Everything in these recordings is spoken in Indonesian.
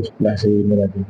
Sebelah sini lagi.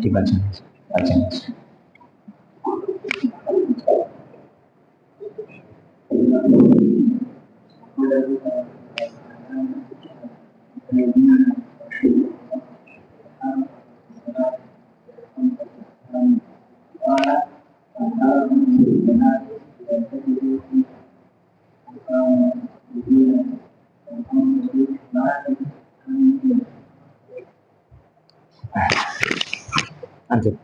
Dibaca. Lanjut.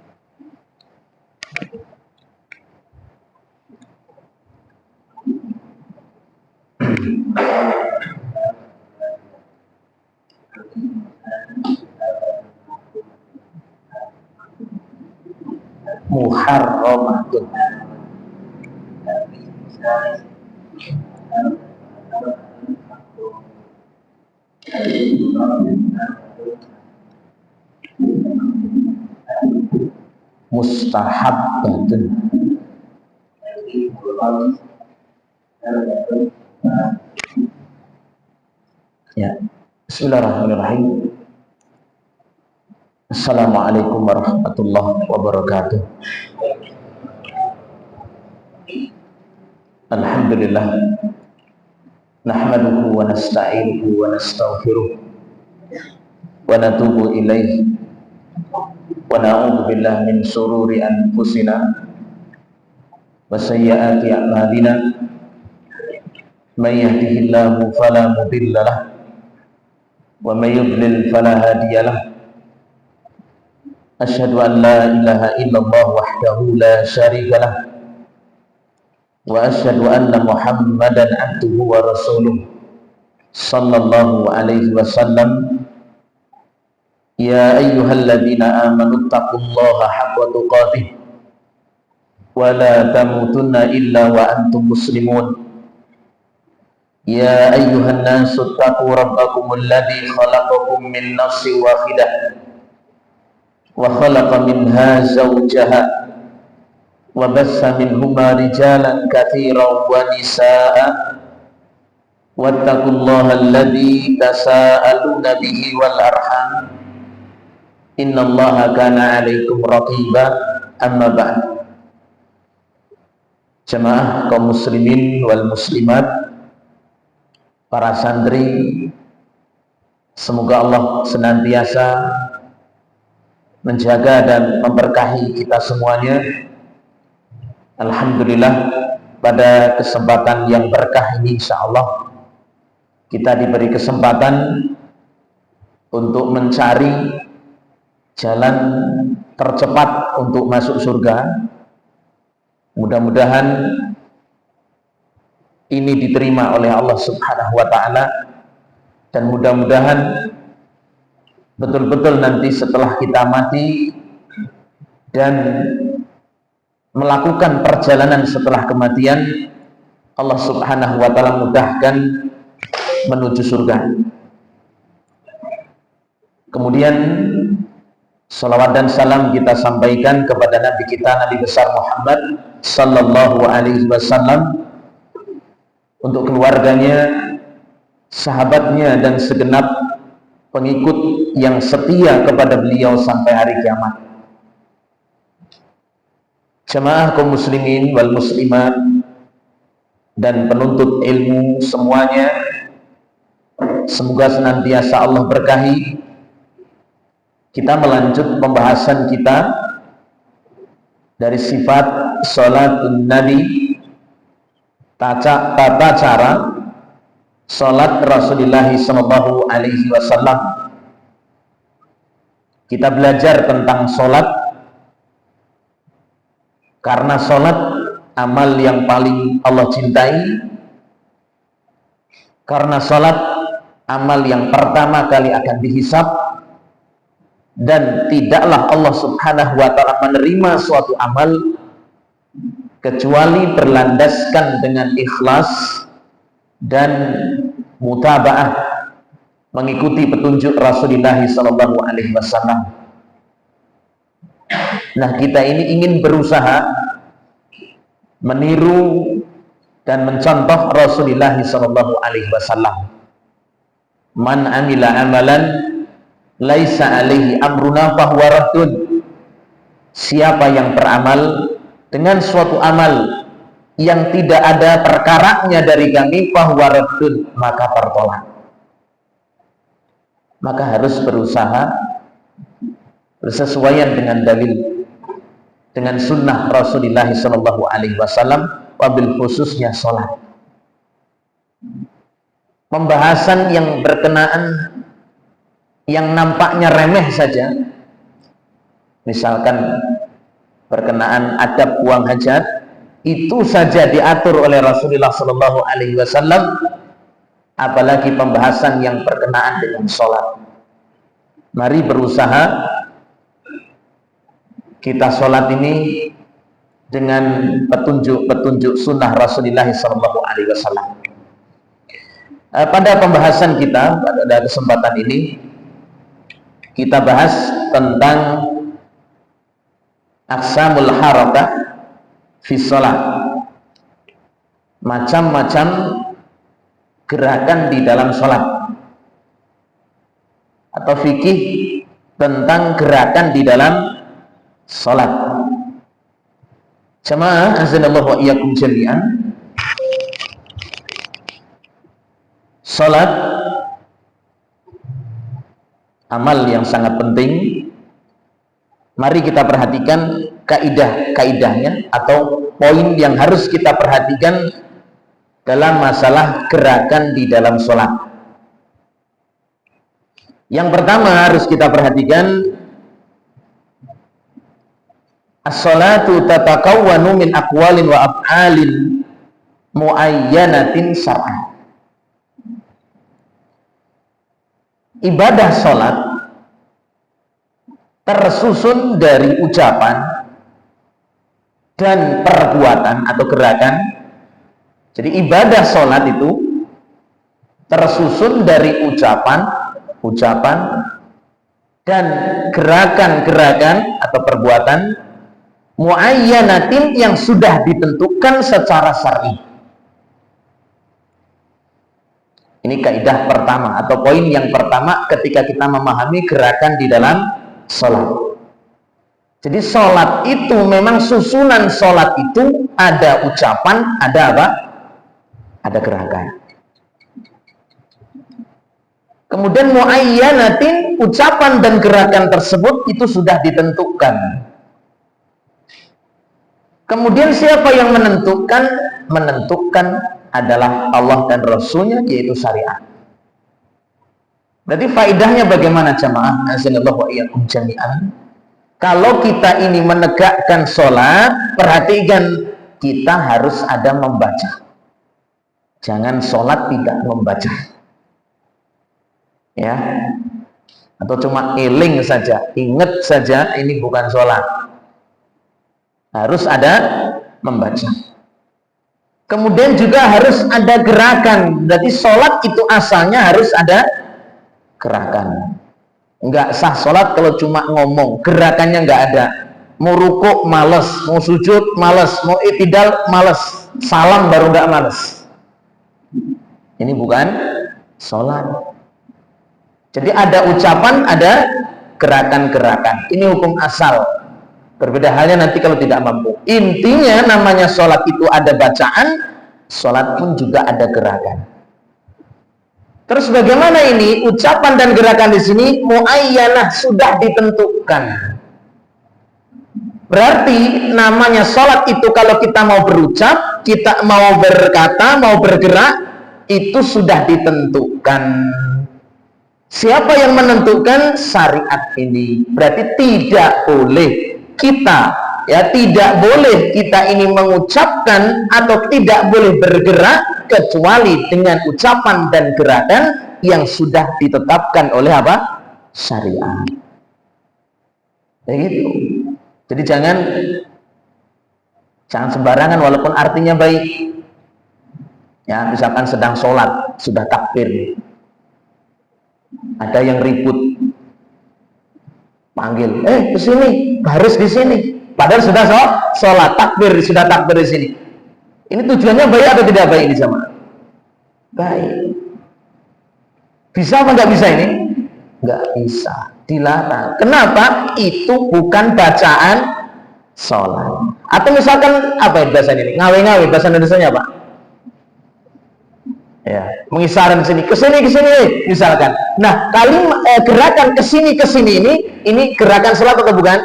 Muharramatun. Mustahabbatun. Ya. Bismillahirrahmanirrahim. Assalamualaikum warahmatullahi wabarakatuh. Alhamdulillah. Nahmaduhu wa nasta'inuhu wa nastaghfiruh wa natubu ilaihi wa na'udzu billahi min shururi anfusina wa sayyiati a'malina. May yahdihillahu fala mudilla lahu wa may yudlil fala hadiya lahu. Asyhadu an la ilaha illallah wahdahu la syarika lahu wa asyhadu anna Muhammadan abduhu wa rasuluh sallallahu alaihi wasallam. Ya ayyuhalladzina amanu taqullaha haqqa tuqatih wa la tamutunna illa wa antum muslimun. Ya ayyuhan nasu taqu rabbakumul ladzi khalaqakum min nafsin wahidah wa khalaqa minha zawjaha wa bassa minhuma rijalan katsiran wa nisaa'a wattaqullaha alladzi tasaaluna bihi wal arham innallaha kana 'alaikum raqiba. Amma ba'd. Jamaah kaum muslimin wal muslimat, para santri, semoga Allah senantiasa menjaga dan memberkahi kita semuanya. Alhamdulillah, pada kesempatan yang berkah ini insyaallah kita diberi kesempatan untuk mencari jalan tercepat untuk masuk surga. Mudah-mudahan ini diterima oleh Allah Subhanahu wa ta'ala, dan mudah-mudahan betul-betul nanti setelah kita mati dan melakukan perjalanan setelah kematian, Allah Subhanahu wa ta'ala mudahkan menuju surga. Kemudian salawat dan salam kita sampaikan kepada Nabi kita, Nabi besar Muhammad sallallahu alaihi wasallam, untuk keluarganya, sahabatnya, dan segenap pengikut yang setia kepada beliau sampai hari kiamat. Jamaah kaum muslimin wal muslimat dan penuntut ilmu semuanya, semoga senantiasa Allah berkahi. Kita melanjut pembahasan kita dari sifat salatun Nabi, tata cara salat Rasulullah sallallahu alaihi wasallam. Kita belajar tentang salat karena salat amal yang paling Allah cintai, karena salat amal yang pertama kali akan dihisab, dan tidaklah Allah subhanahu wa ta'ala menerima suatu amal kecuali berlandaskan dengan ikhlas dan mutaba'ah, mengikuti petunjuk Rasulullah sallallahu alaihi wasallam. Nah, kita ini ingin berusaha meniru dan mencontoh Rasulullah sallallahu alaihi wasallam. Man amila amalan laisa alaihi amruna fahuwa raddun. Siapa yang beramal dengan suatu amal yang tidak ada perkaranya dari kami, fahuwa raddun, maka tertolak. Maka harus berusaha bersesuaian dengan dalil, dengan sunnah Rasulullah sallallahu alaihi wasallam, wabil khususnya sholat. Pembahasan yang berkenaan yang nampaknya remeh saja, misalkan berkenaan adab buang hajat, itu saja diatur oleh Rasulullah sallallahu alaihi wasallam, apalagi pembahasan yang berkenaan dengan sholat. Mari berusaha kita sholat ini dengan petunjuk sunnah Rasulullah sallallahu alaihi wasallam. Pada pembahasan kita pada kesempatan ini, kita bahas tentang aqsamul harakah fi shalah, macam-macam gerakan di dalam sholat, atau fikih tentang gerakan di dalam sholat. Jamaah azanallahu wa iyyakum jami'an, sholat amal yang sangat penting. Mari kita perhatikan kaidah-kaidahnya atau poin yang harus kita perhatikan dalam masalah gerakan di dalam sholat. Yang pertama harus kita perhatikan, as-sholatu tatakawwanu min aqwalin wa af'alin muayyanatin syar'an. Ibadah sholat tersusun dari ucapan dan perbuatan atau gerakan. Jadi ibadah sholat itu tersusun dari ucapan dan gerakan-gerakan atau perbuatan muayyanatin yang sudah ditentukan secara syar'i. Ini kaidah pertama atau poin yang pertama ketika kita memahami gerakan di dalam sholat. Jadi sholat itu memang susunan sholat itu ada ucapan, ada apa? Ada gerakan. Kemudian muayyanatin, ucapan dan gerakan tersebut itu sudah ditentukan. Kemudian siapa yang menentukan? Menentukan adalah Allah dan Rasulnya, yaitu syariat. Berarti faidahnya bagaimana jamaah? Azanallahu wa iyyakum jami'an. Kalau kita ini menegakkan sholat, perhatikan, kita harus ada membaca. Jangan sholat tidak membaca, ya. Atau cuma eling saja, ingat saja, ini bukan sholat. Harus ada membaca. Kemudian juga harus ada gerakan. Berarti sholat itu asalnya harus ada gerakan. Nggak sah sholat kalau cuma ngomong, gerakannya nggak ada. Mau rukuk males, mau sujud males, mau i'tidal males, salam baru nggak males. Ini bukan sholat. Jadi ada ucapan, ada gerakan-gerakan. Ini hukum asal. Berbeda halnya nanti kalau tidak mampu. Intinya namanya sholat itu ada bacaan, sholat pun juga ada gerakan. Terus bagaimana ini? Ucapan dan gerakan di sini muayyanah, sudah ditentukan. Berarti namanya sholat itu kalau kita mau berucap, kita mau berkata, mau bergerak, itu sudah ditentukan. Siapa yang menentukan? Syariat ini. Berarti tidak boleh kita, ya tidak boleh kita ini mengucapkan atau tidak boleh bergerak kecuali dengan ucapan dan gerakan yang sudah ditetapkan oleh apa? Syariat. Begitu. Jadi jangan sembarangan walaupun artinya baik. Ya, misalkan sedang sholat, sudah takbir. Ada yang ribut, panggil, ke sini, baris di sini. Padahal sudah sholat, sudah takbir di sini. Ini tujuannya baik atau tidak baik ini sama? Baik. Bisa apa nggak bisa ini? Nggak bisa, dilarang. Kenapa? Itu bukan bacaan sholat. Atau misalkan apa ya bahasanya ini? Ngawe-ngawe, bahasa Indonesianya apa? Ya, mengisaran sini, ke sini misalkan. Nah, gerakan ke sini ini gerakan sholat atau bukan?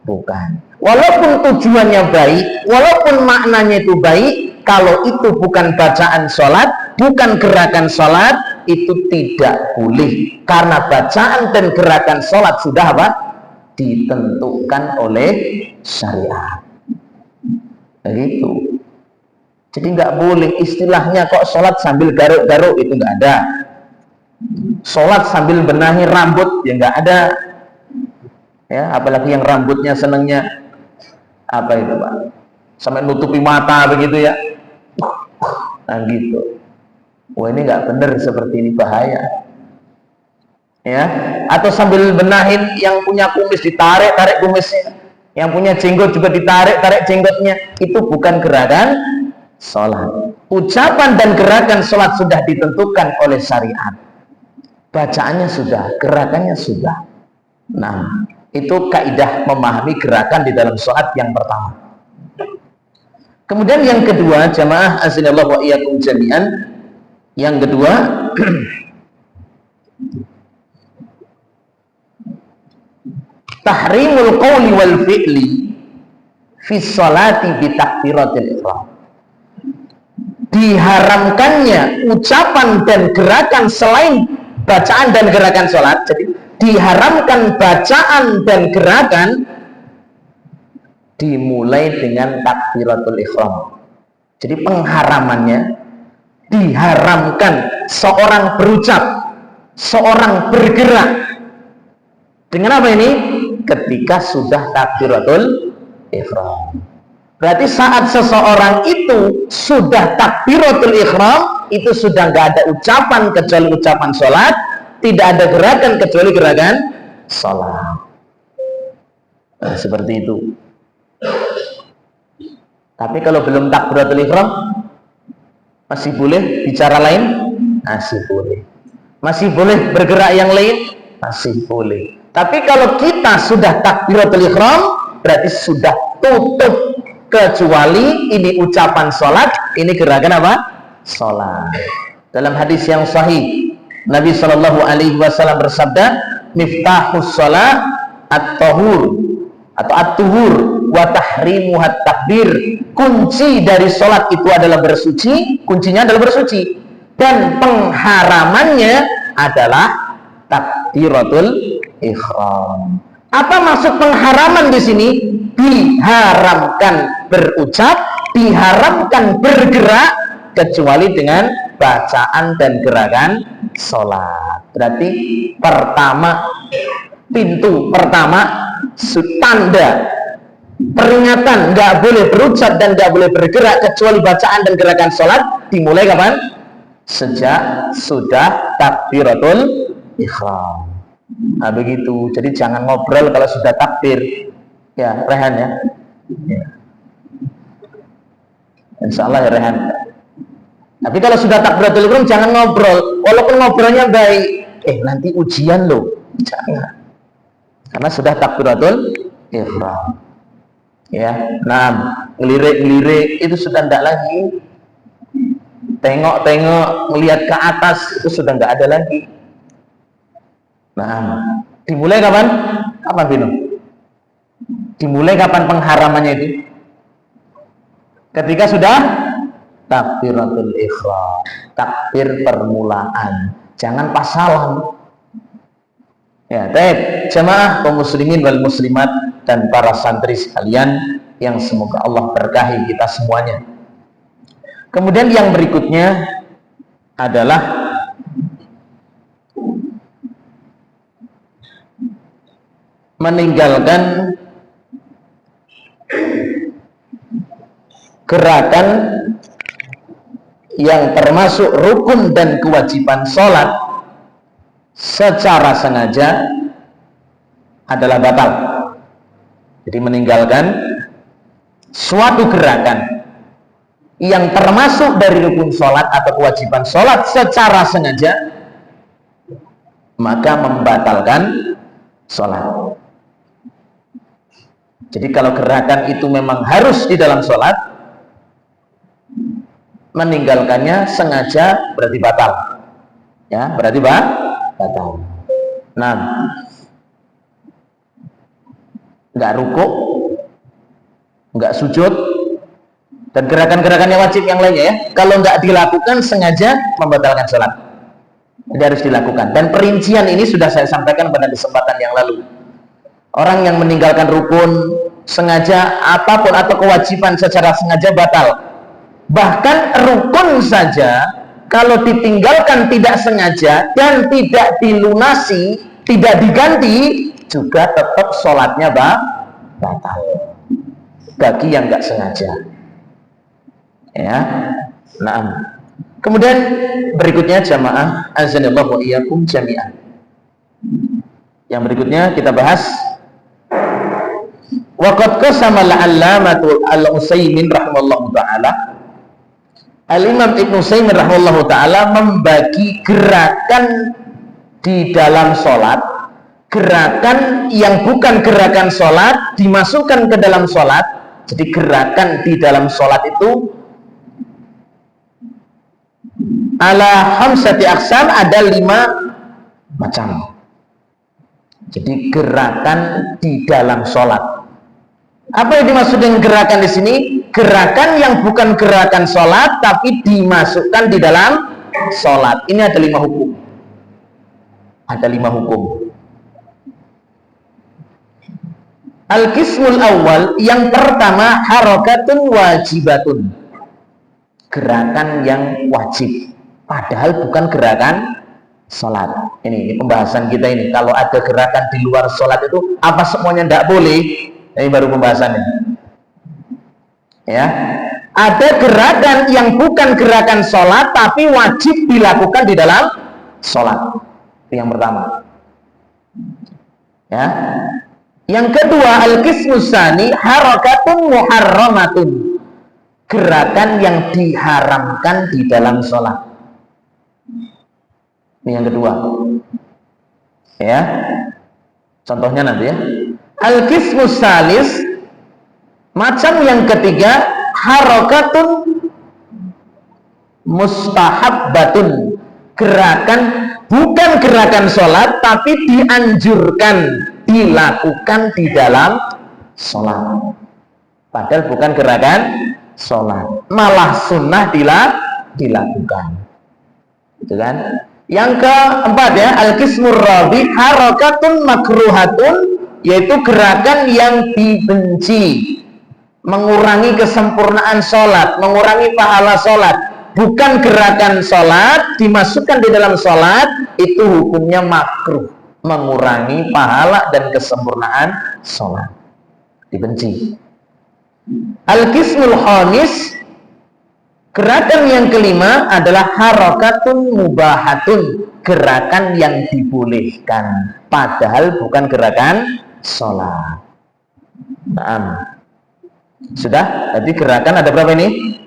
Bukan. Walaupun tujuannya baik, walaupun maknanya itu baik, kalau itu bukan bacaan sholat, bukan gerakan sholat, itu tidak boleh. Karena bacaan dan gerakan sholat sudah apa? Ditentukan oleh syariat. Begitu. Jadi nggak boleh istilahnya kok sholat sambil garuk-garuk, itu nggak ada. Sholat sambil benahi rambut, ya nggak ada. Ya, apalagi yang rambutnya senangnya apa itu Pak? Sampai nutupi mata begitu ya. Nah gitu. Wah ini nggak benar, seperti ini bahaya. Ya, atau sambil benahin yang punya kumis ditarik kumisnya, yang punya jenggot juga ditarik jenggotnya, itu bukan gerakan sholat. Ucapan dan gerakan sholat sudah ditentukan oleh syariat. Bacaannya sudah, gerakannya sudah. Nah, itu kaidah memahami gerakan di dalam sholat yang pertama. Kemudian yang kedua, jamaah azinallahu wa iyyakum jami'an. Yang kedua, tahrimul qawli wal fi'li fi sholati bi takbiratil ihram. Diharamkannya ucapan dan gerakan selain bacaan dan gerakan sholat. Jadi diharamkan bacaan dan gerakan dimulai dengan takbiratul ihram. Jadi pengharamannya, diharamkan seorang berucap, seorang bergerak dengan apa ini? Ketika sudah takbiratul ihram. Berarti saat seseorang itu sudah takbiratul ihram, itu sudah nggak ada ucapan kecuali ucapan sholat, tidak ada gerakan kecuali gerakan sholat. Nah, seperti itu. Tapi kalau belum takbiratul ihram, masih boleh bicara lain? Masih boleh. Masih boleh bergerak yang lain? Masih boleh. Tapi kalau kita sudah takbiratul ihram, berarti sudah tutup. Kecuali ini ucapan sholat, ini gerakan apa? Sholat. Dalam hadis yang sahih, Nabi SAW bersabda, miftahus sholat at-tahur atau at-tuhur wa tahrimuhat takbir. Kunci dari sholat itu adalah bersuci, kuncinya adalah bersuci, dan pengharamannya adalah takbiratul ihram. Apa maksud pengharaman di sini? Diharamkan berucap, diharamkan bergerak kecuali dengan bacaan dan gerakan sholat. Berarti pertama, pintu pertama, tanda peringatan nggak boleh berucap dan nggak boleh bergerak kecuali bacaan dan gerakan sholat dimulai kapan? Sejak sudah takbiratul ihram. Nah begitu. Jadi jangan ngobrol kalau sudah takbir. Ya, Rehan ya. Insya Allah ya Rehan. Tapi kalau sudah takbiratul ihram jangan ngobrol. Walaupun ngobrolnya baik, nanti ujian loh. Jangan. Karena sudah takbiratul ihram. Ya, nah, ngelirik-ngelirik itu sudah tidak lagi. Tengok-tengok, melihat ke atas itu sudah nggak ada lagi. Nah, dimulai kapan? Kapan Bino? Dimulai kapan pengharamannya itu? Ketika sudah takbiratul ihram, takbir permulaan. Jangan pas salam. Ya, baik, jamaah kaum muslimin wal muslimat dan para santri sekalian yang semoga Allah berkahi kita semuanya. Kemudian yang berikutnya adalah meninggalkan gerakan yang termasuk rukun dan kewajiban sholat secara sengaja adalah batal. Jadi meninggalkan suatu gerakan yang termasuk dari rukun sholat atau kewajiban sholat secara sengaja, maka membatalkan sholat. Jadi kalau gerakan itu memang harus di dalam sholat, meninggalkannya sengaja berarti batal. Ya, berarti batal. Nah, nggak rukuk, nggak sujud, dan gerakan-gerakan yang wajib yang lainnya ya, kalau nggak dilakukan sengaja membatalkan sholat. Jadi harus dilakukan. Dan perincian ini sudah saya sampaikan pada kesempatan yang lalu. Orang yang meninggalkan rukun sengaja apapun atau kewajiban secara sengaja batal. Bahkan rukun saja kalau ditinggalkan tidak sengaja dan tidak dilunasi, tidak diganti, juga tetap sholatnya batal. Bagi yang nggak sengaja. Ya. Nah. Kemudian berikutnya jamaah azanallahu wa iyyakum jami'an. Yang berikutnya kita bahas waqad qasama al-'allamatu al-Utsaimin rahimallahu taala. Al-Imam Ibnu Utsaimin rahimallahu taala membagi gerakan di dalam salat, gerakan yang bukan gerakan salat dimasukkan ke dalam salat. Jadi gerakan di dalam salat itu ala khamsati aqsam, ada 5 macam. Jadi gerakan di dalam sholat. Apa yang dimaksud dengan gerakan di sini? Gerakan yang bukan gerakan sholat tapi dimasukkan di dalam sholat. Ini ada 5 hukum. Ada 5 hukum. Al-qismul awal, yang pertama harakatun wajibatun. Gerakan yang wajib. Padahal bukan gerakan sholat. Ini pembahasan kita ini. Kalau ada gerakan di luar sholat itu apa semuanya tidak boleh? Ini baru pembahasannya. Ya, ada gerakan yang bukan gerakan sholat tapi wajib dilakukan di dalam sholat. Itu yang pertama. Ya. Yang kedua al-qismus tsani harakatun muharramatun. Gerakan yang diharamkan di dalam sholat. Ini yang kedua. Ya. Contohnya nanti ya. Al-qismus tsalis, macam yang ketiga, harakatun mustahabbatun. Gerakan bukan gerakan sholat tapi dianjurkan dilakukan di dalam sholat. Padahal bukan gerakan sholat, malah sunnah dilakukan. Itu kan? Yang keempat ya, al-qismur rabi harakatun makruhatun, yaitu gerakan yang dibenci, mengurangi kesempurnaan sholat, mengurangi pahala sholat. Bukan gerakan sholat dimasukkan di dalam sholat, itu hukumnya makruh, mengurangi pahala dan kesempurnaan sholat, dibenci. Al-qismul khamis, gerakan yang kelima adalah harakatun mubahatun, gerakan yang dibolehkan, padahal bukan gerakan sholat. Nah, sudah, jadi gerakan ada berapa ini?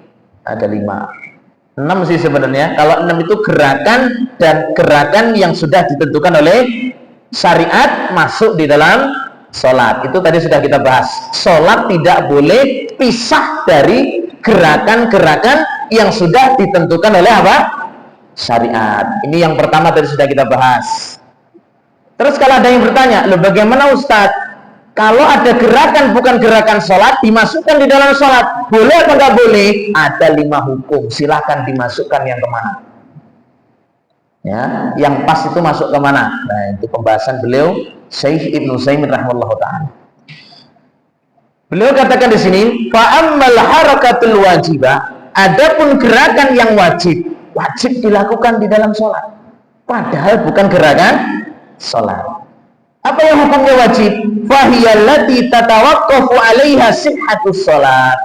Ada 5. 6 sih sebenarnya. Kalau 6 itu gerakan, dan gerakan yang sudah ditentukan oleh syariat masuk di dalam sholat. Itu tadi sudah kita bahas. Sholat tidak boleh pisah dari gerakan-gerakan yang sudah ditentukan oleh apa? Syariat. Ini yang pertama tadi sudah kita bahas. Terus kalau ada yang bertanya, loh bagaimana Ustadz? Kalau ada gerakan bukan gerakan sholat dimasukkan di dalam sholat, boleh atau nggak boleh? Ada 5 hukum. Silahkan dimasukkan yang kemana? Ya, yang pas itu masuk kemana? Nah, itu pembahasan beliau Syekh Ibnu Utsaimin rahimahullahu taala. Beliau katakan di sini, fa'ammal harakatul wajibah, adapun gerakan yang wajib dilakukan di dalam sholat, padahal bukan gerakan sholat. Apa yang hukumnya wajib? Fahiyallati tatawaqqafu 'alaiha sihhatus sholat,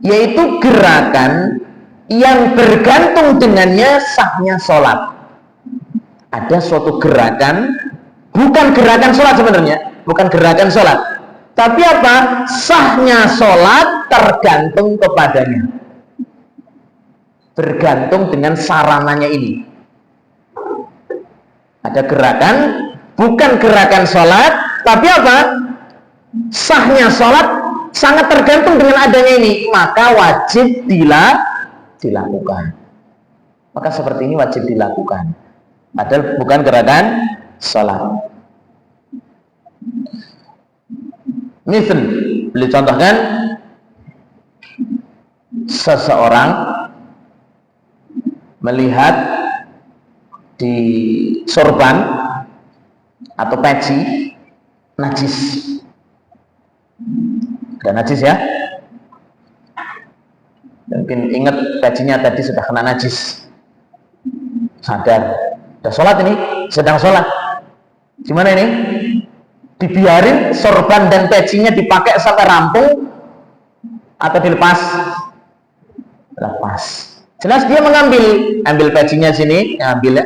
yaitu gerakan yang bergantung dengannya sahnya sholat. Ada suatu gerakan, bukan gerakan sholat sebenarnya, bukan gerakan sholat, tapi apa? Sahnya sholat tergantung kepadanya, bergantung dengan sarananya ini. Ada gerakan, bukan gerakan sholat, tapi apa? Sahnya sholat sangat tergantung dengan adanya ini, maka wajib dilakukan. Maka seperti ini wajib dilakukan, padahal bukan gerakan sholat. Misal, beliau contohkan, seseorang melihat di sorban atau peci najis. Ada najis ya. Mungkin ingat pecinya tadi sudah kena najis. Sadar. Sudah sholat ini, sedang sholat. Gimana ini? Dibiarin sorban dan pecinya dipakai sampai rampung atau dilepas? Lepas. Jelas dia ambil pecinya sini, ambil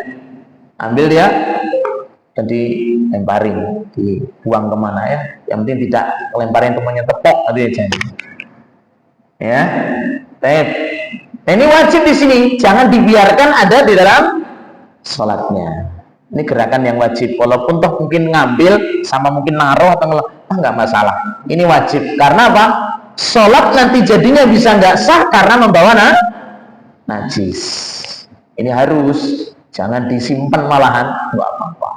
dia, dan dilemparin, dibuang kemana ya? Yang penting tidak lemparin temannya tepok tadi aja. Ya, nah, ini wajib di sini, jangan dibiarkan ada di dalam sholatnya. Ini gerakan yang wajib, walaupun toh mungkin ngambil sama mungkin naruh atau nggak masalah. Ini wajib, karena apa? Sholat nanti jadinya bisa nggak sah karena membawa najis. Ini harus, jangan disimpan malahan, nggak apa-apa.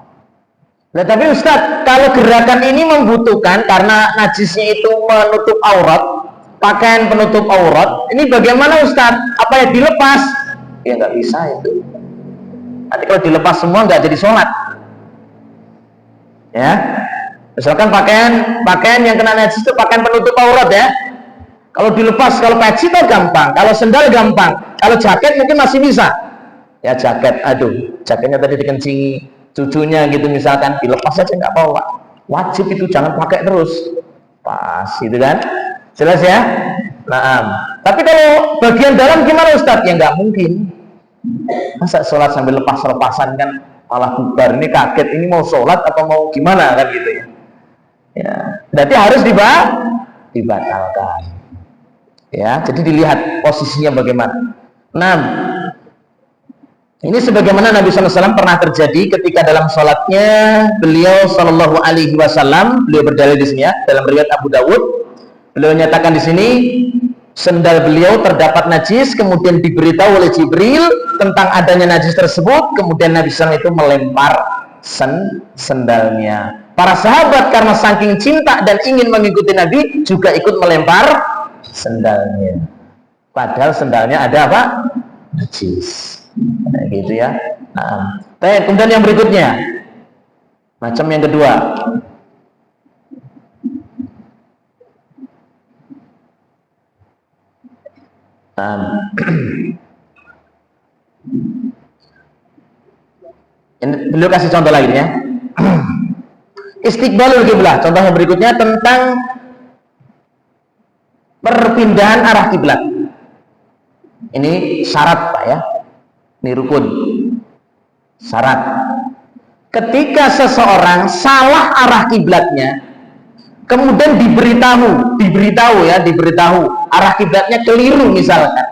Nah, tapi Ustadz, kalau gerakan ini membutuhkan karena najisnya itu menutup aurat, pakaian penutup aurat, ini bagaimana Ustadz? Apa yang dilepas? Ya nggak bisa itu. Nanti kalau dilepas semua nggak jadi sholat. Ya, misalkan pakaian yang kena najis itu pakaian penutup aurat ya. Kalau dilepas, kalau peci itu gampang, kalau sendal gampang, kalau jaket mungkin masih bisa. Ya jaket, jaketnya tadi dikencingi cucunya gitu misalkan, dilepas aja nggak apa-apa. Wajib itu, jangan pakai terus. Pas, gitu kan? Jelas ya? Nah, tapi kalau bagian dalam gimana Ustadz? Ya nggak mungkin. Masa sholat sambil lepas-lepasan kan malah bubar, ini kaget, ini mau sholat atau mau gimana kan gitu ya. Ya, berarti harus dibatalkan. Ya, jadi dilihat posisinya bagaimana. Nah, ini sebagaimana Nabi SAW pernah terjadi ketika dalam sholatnya beliau Shallallahu Alaihi Wasallam, beliau berdalil di sini ya dalam riwayat Abu Dawud, beliau nyatakan di sini sendal beliau terdapat najis, kemudian diberitahu oleh Jibril tentang adanya najis tersebut, kemudian Nabi SAW itu melempar sendalnya. Para sahabat karena saking cinta dan ingin mengikuti Nabi juga ikut melempar sendalnya, padahal sendalnya ada apa? Najis. Nah, gitu ya. Nah, kemudian yang berikutnya, macam yang kedua, ini beliau kasih contoh lagi ya. Istiqbalul kiblah, contoh yang berikutnya tentang perpindahan arah kiblat. Ini syarat Pak ya, ini rukun. Syarat. Ketika seseorang salah arah kiblatnya, kemudian diberitahu arah kiblatnya keliru misalkan,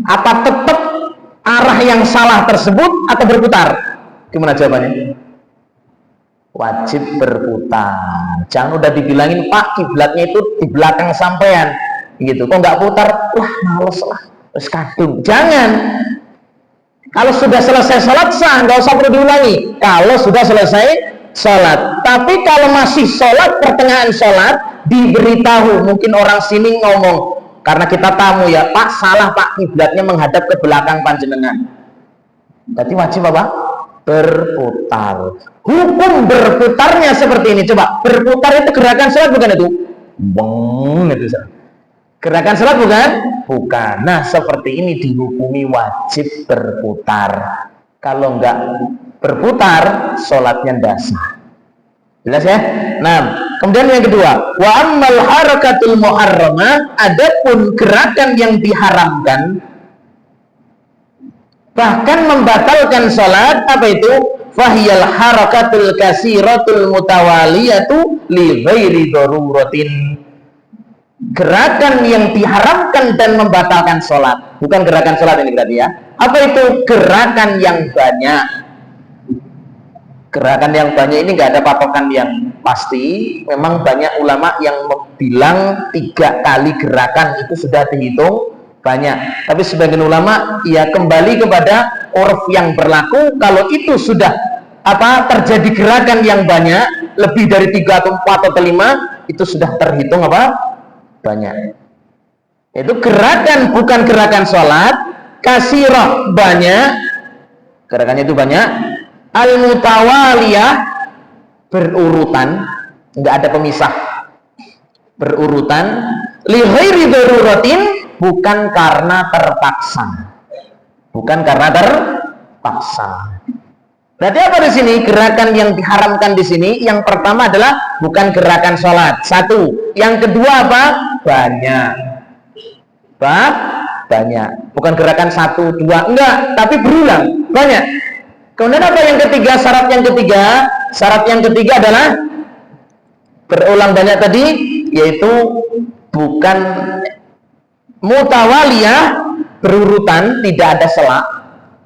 apa tetap arah yang salah tersebut atau berputar? Gimana jawabannya? Wajib berputar. Jangan udah dibilangin, Pak, kiblatnya itu di belakang sampean gitu, kok nggak putar? Wah, males lah, terus kadung. Jangan. Kalau sudah selesai sholat sah, nggak usah perlu diulangi. Kalau sudah selesai sholat. Tapi kalau masih sholat, pertengahan sholat, diberitahu. Mungkin orang sini ngomong, karena kita tamu ya, Pak, salah Pak, kiblatnya menghadap ke belakang panjenengan. Berarti wajib apa? Berputar. Hukum berputarnya seperti ini. Coba, berputar itu gerakan sholat bukan itu? Beng, itu gerakan sholat bukan? Bukan. Nah, seperti ini dihukumi wajib berputar. Kalau enggak berputar, sholatnya dasar. Jelas ya? Nah, kemudian yang kedua, wa ammal harakatul muharramah, adapun gerakan yang diharamkan, bahkan membatalkan sholat, apa itu? Fahiyal harakatul kasiratul mutawaliyatu li ghairi daruratin. Gerakan yang diharamkan dan membatalkan sholat, bukan gerakan sholat ini berarti ya. Apa itu? Gerakan yang banyak. Gerakan yang banyak ini nggak ada patokan yang pasti. Memang banyak ulama yang bilang 3 kali gerakan itu sudah dihitung banyak. Tapi sebagian ulama ya kembali kepada urf yang berlaku. Kalau itu sudah terjadi gerakan yang banyak, lebih dari 3 atau 4 atau 5, itu sudah terhitung banyak. Itu gerakan bukan gerakan sholat. Kasirah banyak, gerakannya itu banyak. Al-mutawaliyah berurutan, nggak ada pemisah, berurutan. Li ghairi daruratin, bukan karena terpaksa. Bukan karena terpaksa. Berarti apa di sini? Gerakan yang diharamkan di sini, yang pertama adalah bukan gerakan sholat. 1. Yang kedua apa? Banyak. Banyak. Bukan gerakan 1, 2, enggak, tapi berulang. Banyak. Kemudian apa yang ketiga? Syarat yang ketiga. Syarat yang ketiga adalah berulang banyak tadi, yaitu bukan mutawaliyah, berurutan, tidak ada sela.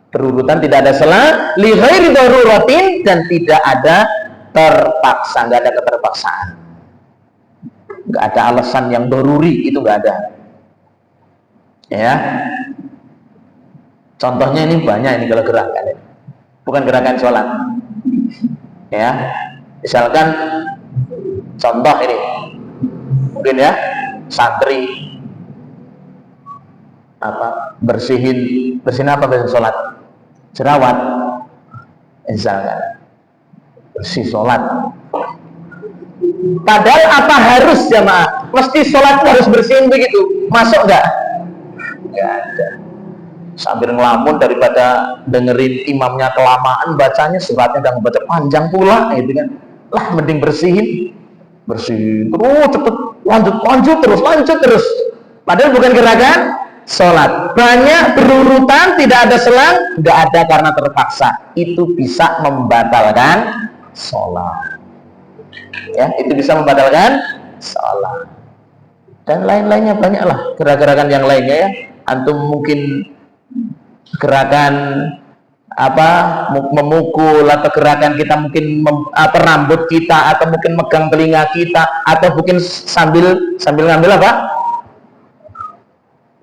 Berurutan, tidak ada sela, li ghairi daruratin, dan tidak ada terpaksa, nggak ada keterpaksaan, nggak ada alasan yang daruri, itu nggak ada. Ya, contohnya ini banyak ini kalau gerakan, bukan gerakan sholat. Ya, misalkan contoh ini, mungkin ya, santri bersihin apa bersihin sholat? Jerawat, misalkan bersih sholat. Padahal apa harus jamaah? Mesti sholat harus bersihin begitu? Masuk nggak? Nggak ada. Sambil ngelamun daripada dengerin imamnya kelamaan bacanya, suratnya udah ngebaca panjang pula, gitu kan? Lah mending bersihin terus, cepet lanjut terus. Padahal bukan gerakan sholat. Banyak, berurutan, tidak ada selang, nggak ada karena terpaksa. Itu bisa membatalkan sholat. Ya, itu bisa membatalkan sholat. Dan lain-lainnya banyaklah gerakan yang lainnya ya. Antum mungkin gerakan memukul, atau gerakan kita mungkin rambut kita, atau mungkin megang telinga kita, atau mungkin sambil ngambil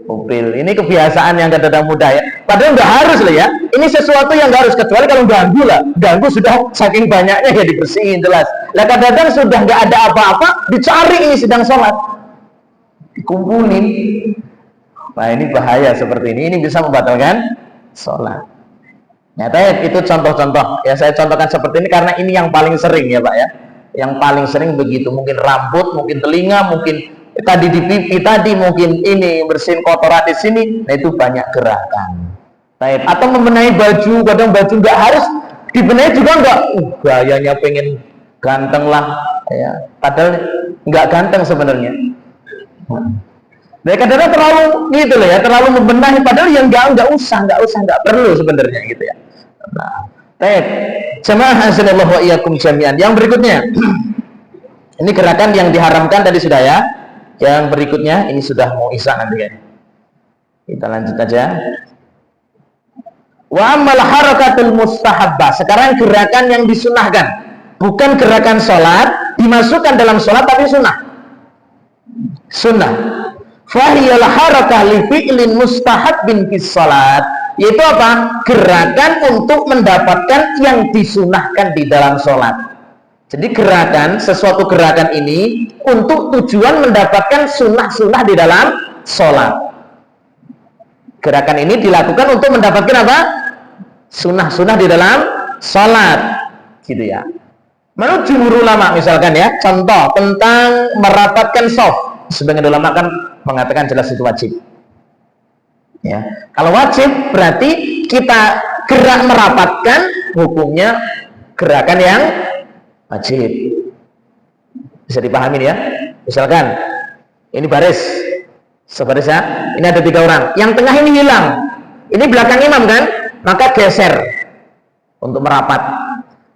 mobil. Ini kebiasaan yang kadang-kadang mudah ya. Padahal nggak harus lah ya. Ini sesuatu yang nggak harus, kecuali kalau ganggu lah. Ganggu sudah saking banyaknya ya dibersihin jelas. Lah kadang-kadang sudah nggak ada apa-apa, dicari ini sedang sholat, dikumpulin. Nah ini bahaya seperti ini bisa membatalkan sholat. Nyata ya, itu contoh-contoh. Ya saya contohkan seperti ini karena ini yang paling sering ya Pak ya. Yang paling sering begitu. Mungkin rambut, mungkin telinga, mungkin tadi di pipi tadi, mungkin ini bersihin kotoran di sini. Nah itu banyak gerakan. Atau membenahi baju, kadang baju nggak harus dibenahi juga nggak. Gayanya pengen ganteng lah, ya. Padahal nggak ganteng sebenarnya. Nah, kadang-kadang terlalu gitu loh ya, terlalu membenahi. Padahal yang nggak usah, nggak perlu sebenarnya gitu ya. Nah, baik. Jamaah hasanallahu wa iyyakum jami'an. Yang berikutnya. Ini gerakan yang diharamkan tadi sudah ya. Yang berikutnya ini sudah mau isya nanti kan. Kita lanjut aja. Wa ammal harakatul mustahabbah. Sekarang gerakan yang disunahkan. Bukan gerakan sholat, dimasukkan dalam sholat tapi sunnah. Sunnah. Fahiyal harakah li fi'lin mustahabbin fis sholat. Yaitu apa? Gerakan untuk mendapatkan yang disunahkan di dalam sholat. Jadi gerakan, sesuatu gerakan ini untuk tujuan mendapatkan sunnah-sunnah di dalam sholat. Gerakan ini dilakukan untuk mendapatkan apa? Sunnah-sunnah di dalam sholat, gitu ya. Menurut jumhur ulama misalkan ya, contoh tentang merapatkan shaf. Sebagian ulama kan mengatakan jelas itu wajib. Ya, kalau wajib berarti kita gerak merapatkan hukumnya gerakan yang wajib. Bisa dipahami ya. Misalkan ini baris, sebaris ya. Ini ada 3 orang. Yang tengah ini hilang. Ini belakang imam kan? Maka geser untuk merapat.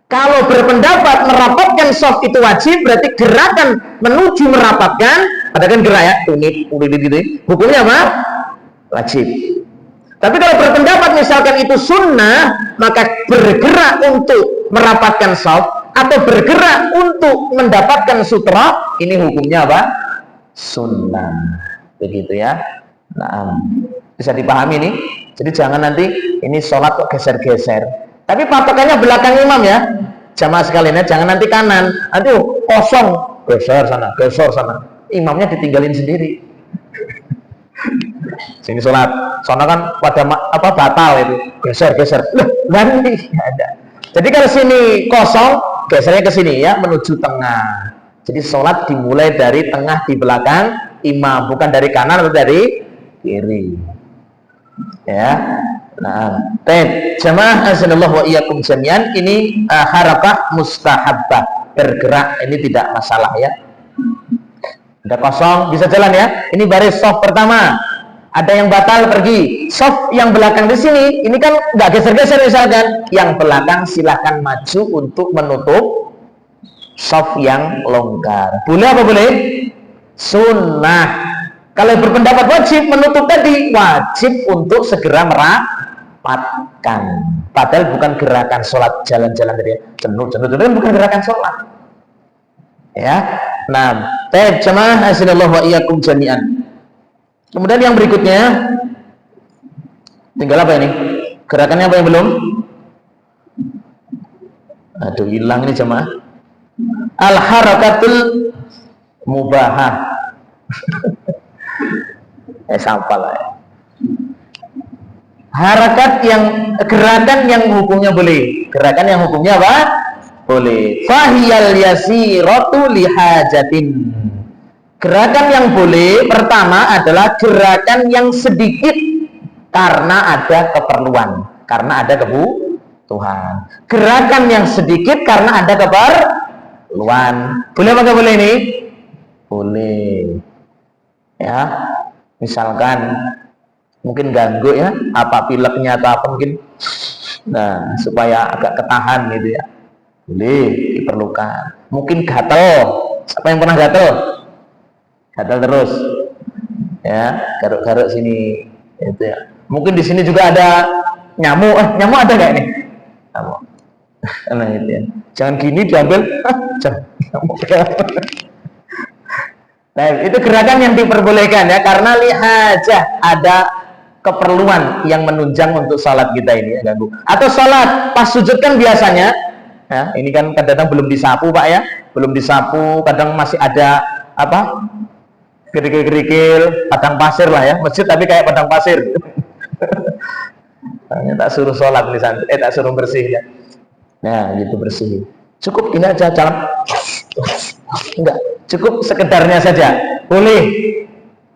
Kalau berpendapat merapatkan shaf itu wajib, berarti gerakan menuju merapatkan, ada kan gerak ya, unit gitu. Hukumnya apa? Wajib. Tapi kalau berpendapat misalkan itu sunnah, maka bergerak untuk merapatkan shaf atau bergerak untuk mendapatkan sutra, ini hukumnya apa? Sunnah. Begitu ya. Nah, bisa dipahami nih. Jadi jangan nanti ini sholat kok geser-geser. Tapi patokannya belakang imam ya. Jamaah sekalian ya, jangan nanti kanan. Nanti kosong, geser sana, geser sana. Imamnya ditinggalin sendiri. Sini sholat, sana kan pada apa batal itu, geser-geser. Loh, nanti ada. Jadi kalau sini kosong, gesernya ke sini ya, menuju tengah. Jadi sholat dimulai dari tengah di belakang imam, bukan dari kanan atau dari kiri. Ya. Nah, jamaah azanallahu wa iyyakum jami'an, ini harakah mustahabbah, bergerak, ini tidak masalah ya. Ada kosong bisa jalan ya. Ini baris shaf pertama. Ada yang batal pergi. Shaf yang belakang di sini, ini kan nggak geser-geser misalkan. Yang belakang silahkan maju untuk menutup shaf yang longgar. Boleh apa boleh? Sunnah. Kalau berpendapat wajib menutup tadi, wajib untuk segera merapatkan. Padahal bukan gerakan sholat jalan-jalan tadi. Jenuh, bukan gerakan sholat. Ya. Nah, jamaah hasanallahu wa iyyakum jami'an. Kemudian yang berikutnya, tinggal apa ini? Gerakannya apa yang belum? Aduh, hilang ini jamaah. Al-harakatul mubahah. Sampah lah ya. Gerakan yang hukumnya boleh. Gerakan yang hukumnya apa? Boleh. Fahiyal yasiratu lihajatin. Gerakan yang boleh pertama adalah gerakan yang sedikit karena ada keperluan, karena ada kebutuhan. Gerakan yang sedikit karena ada keperluan. Boleh apa boleh ini? Boleh. Ya. Misalkan mungkin ganggu ya, apa pileknya atau apa mungkin. Nah, supaya agak ketahan gitu ya. Boleh diperlukan. Mungkin gatel. Siapa yang pernah gatel? Gatel terus. Ya, garuk-garuk sini itu ya. Mungkin di sini juga ada nyamuk. Nyamuk ada enggak nih? Nyamuk. Nah, itu ya. Jangan gini diambil. Nyamuk. Nah, itu gerakan yang diperbolehkan ya, karena lihajah, ada keperluan yang menunjang untuk sholat kita ini ya, ganggu. Atau sholat pas sujud kan biasanya ya, ini kan kadang-kadang belum disapu Pak ya, belum disapu, kadang masih ada apa, kerikil-kerikil, padang pasir lah ya, masjid tapi kayak padang pasir. Tak suruh sholat di sana, tak suruh bersih ya. Nah, gitu bersih. Cukup ini aja jalan. Enggak, cukup sekedarnya saja. Boleh.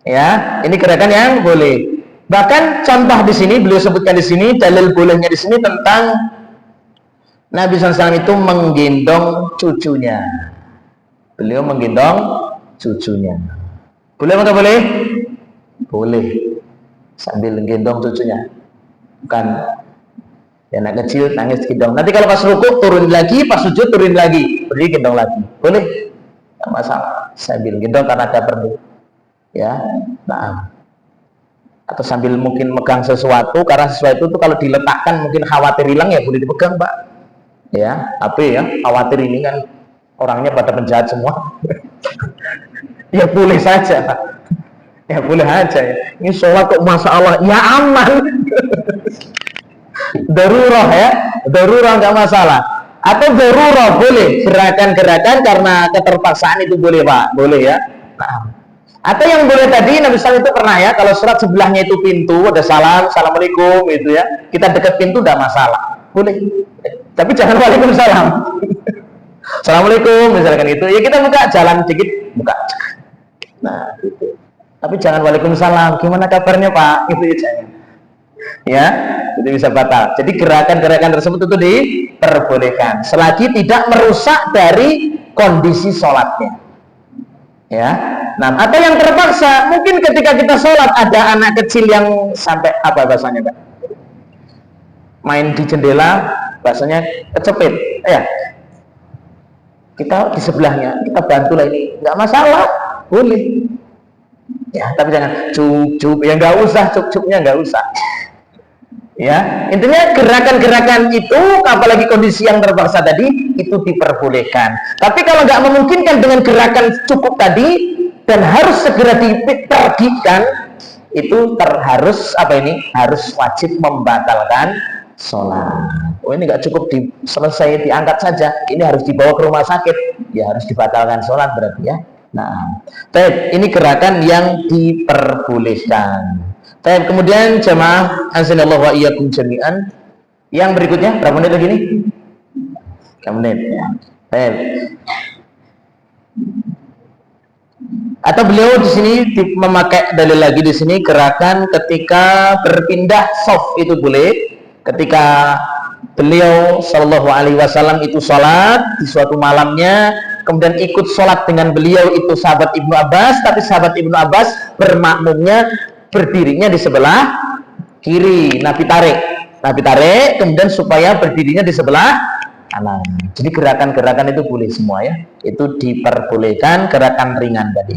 Ya, ini gerakan yang boleh. Bahkan contoh di sini beliau sebutkan di sini, dalil bolehnya di sini tentang Nabi SAW itu menggendong cucunya. Beliau menggendong cucunya. Boleh atau boleh? Boleh. Sambil menggendong cucunya. Bukan Ya, anak kecil nangis gendong. Nanti kalau pas rukuk turun lagi, pas sujud turun lagi, berdiri gendong lagi. Boleh? Tidak masalah. Sambil gendong karena ada perlu. Ya, nah. Atau sambil mungkin megang sesuatu, karena sesuatu itu kalau diletakkan mungkin khawatir hilang, ya boleh dipegang, Pak. Ya, tapi ya khawatir ini kan orangnya pada penjahat semua. Ya boleh saja, Pak. Ya boleh aja ya. Ini sholat kok masya Allah, ya aman. Darurah ya, darurah nggak masalah. Atau darurah boleh, gerakan-gerakan karena keterpaksaan itu boleh, Pak, boleh ya. Nah. Atau yang boleh tadi Nabi SAW itu pernah ya, kalau sholat sebelahnya itu pintu, ada salam, assalamualaikum gitu ya, kita dekat pintu udah masalah, boleh. Tapi jangan waalaikumsalam. Assalamualaikum misalkan itu, ya kita buka jalan sedikit, buka. Nah gitu. Tapi jangan waalaikumsalam, gimana kabarnya Pak? Itu ya jangan. Ya, itu bisa batal. Jadi gerakan-gerakan tersebut itu diperbolehkan selagi tidak merusak dari kondisi sholatnya. Ya, nah atau yang terpaksa, mungkin ketika kita sholat ada anak kecil yang sampai apa bahasanya, Pak? Main di jendela, bahasanya kecepit, ya. Kita di sebelahnya, kita bantulah ini, nggak masalah, boleh. Ya, tapi jangan cup-cup, ya nggak usah, cup-cupnya nggak usah. Ya, intinya gerakan-gerakan itu, apalagi kondisi yang terpaksa tadi, itu diperbolehkan. Tapi kalau nggak memungkinkan dengan gerakan cukup tadi dan harus segera dipergikan, itu harus harus wajib membatalkan sholat. Oh ini nggak cukup selesai diangkat saja, ini harus dibawa ke rumah sakit, ya harus dibatalkan sholat berarti ya. Nah, ini gerakan yang diperbolehkan. Kemudian jamaah azanallahu wa iyyakum jami'an. Yang berikutnya berapa menit lagi nih? 3 menit ya. Atau beliau di sini memakai dalil lagi di sini gerakan ketika berpindah shaf itu boleh. Ketika beliau sallallahu alaihi wasallam itu sholat di suatu malamnya, kemudian ikut sholat dengan beliau itu sahabat Ibnu Abbas, tapi sahabat Ibnu Abbas bermakmumnya berdirinya di sebelah kiri, Nabi tarik, kemudian supaya berdirinya di sebelah kanan. Jadi gerakan-gerakan itu boleh semua ya, itu diperbolehkan, gerakan ringan tadi.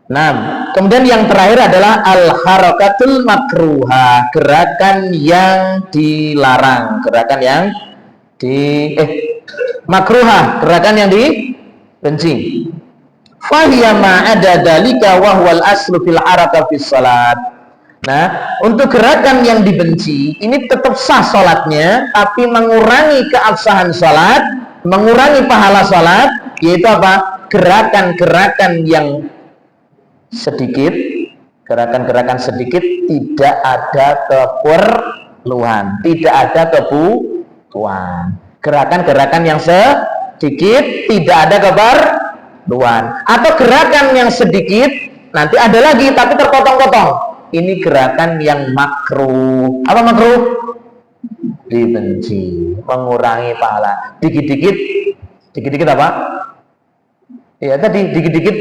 Nah, kemudian yang terakhir adalah al-harakatul makruha, gerakan yang dilarang, gerakan yang makruha, gerakan yang dibenci. Fahiya ma'ada dalika wa huwal aslu fil haraka fis salat. Nah, untuk gerakan yang dibenci ini tetap sah salatnya, tapi mengurangi keabsahan salat, mengurangi pahala salat, yaitu apa? Gerakan-gerakan yang sedikit, gerakan-gerakan sedikit, tidak ada keperluan, tidak ada kebutuhan. Gerakan-gerakan yang sedikit, tidak ada keperluan. Atau gerakan yang sedikit nanti ada lagi tapi terpotong-potong, ini gerakan yang makruh. Apa makruh? Dibenci, mengurangi pahala. Dikit-dikit apa? Ya tadi dikit-dikit,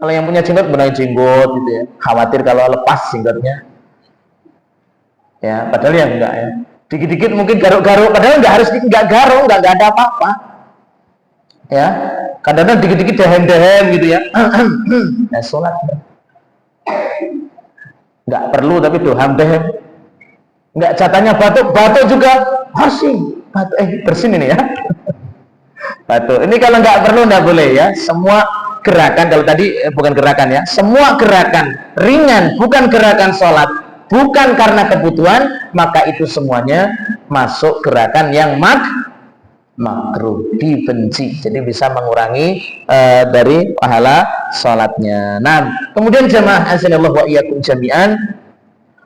kalau yang punya jenggot benahi jenggot gitu ya, khawatir kalau lepas jenggotnya ya, padahal ya enggak ya. Dikit-dikit mungkin garuk-garuk, padahal enggak garuk, enggak ada apa-apa ya. Kadang-kadang dikit-dikit dehem-dehem gitu ya. Nah, sholat nggak perlu tapi doham-dehem. Nggak jatahnya batuk juga hasim. Bersin ini ya. Batuk. Ini kalau nggak perlu nggak boleh ya. Semua gerakan, kalau tadi bukan gerakan ya. Semua gerakan ringan, bukan gerakan sholat, bukan karena kebutuhan, maka itu semuanya masuk gerakan yang makruh, dibenci, jadi bisa mengurangi dari pahala sholatnya. Nah, kemudian jamaah azanallahu wa iyyakum jami'an,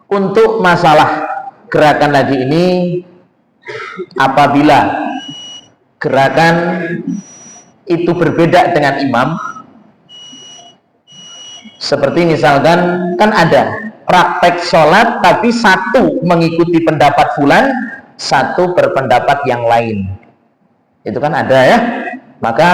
untuk masalah gerakan lagi ini, apabila gerakan itu berbeda dengan imam, seperti misalkan kan ada praktek sholat tapi satu mengikuti pendapat fulan, satu berpendapat yang lain. Itu kan ada ya. Maka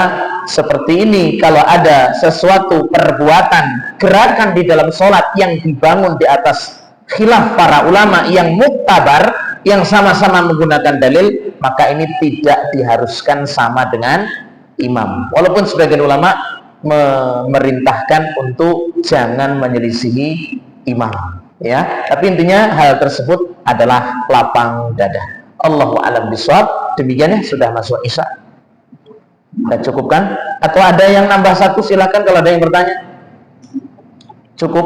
seperti ini, kalau ada sesuatu perbuatan, gerakan di dalam sholat yang dibangun di atas khilaf para ulama yang muktabar, yang sama-sama menggunakan dalil, maka ini tidak diharuskan sama dengan imam. Walaupun sebagian ulama memerintahkan untuk jangan menyelisihi imam, ya. Tapi intinya hal tersebut adalah lapang dada. Allahu a'lam bishawab. Demikian ya, sudah masuk Isya. Kita cukupkan? Atau ada yang nambah satu? Silakan kalau ada yang bertanya. Cukup.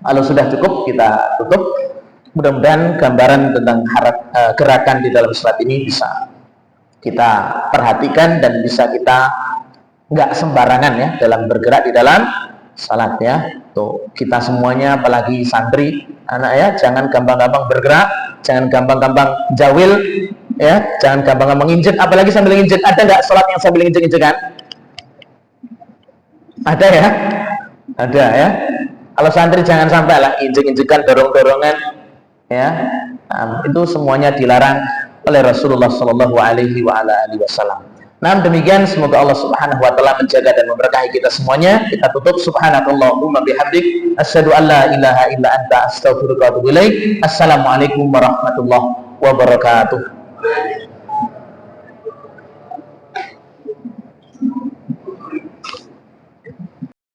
Kalau sudah cukup, kita tutup. Mudah-mudahan gambaran tentang gerakan di dalam salat ini bisa kita perhatikan dan bisa kita nggak sembarangan ya dalam bergerak di dalam salat ya. Tuh, kita semuanya apalagi santri anak ya, jangan gampang-gampang bergerak, jangan gampang-gampang jawil ya, jangan gampang-gampang injek, apalagi sambil injek. Ada nggak salat yang sambil injek-injekan? Ada ya? Ada ya. Kalau santri jangan sampai lah injek-injekan, dorong-dorongan ya. Nah, itu semuanya dilarang oleh Rasulullah Shallallahu Alaihi Wasallam. Nah, demikian, semoga Allah Subhanahu wa taala menjaga dan memberkahi kita semuanya. Kita tutup. Subhanakallahumma bihamdik, asyhadu an la ilaha illa anta, astaghfiruka wa atubu ilaik. Assalamualaikum warahmatullahi wabarakatuh.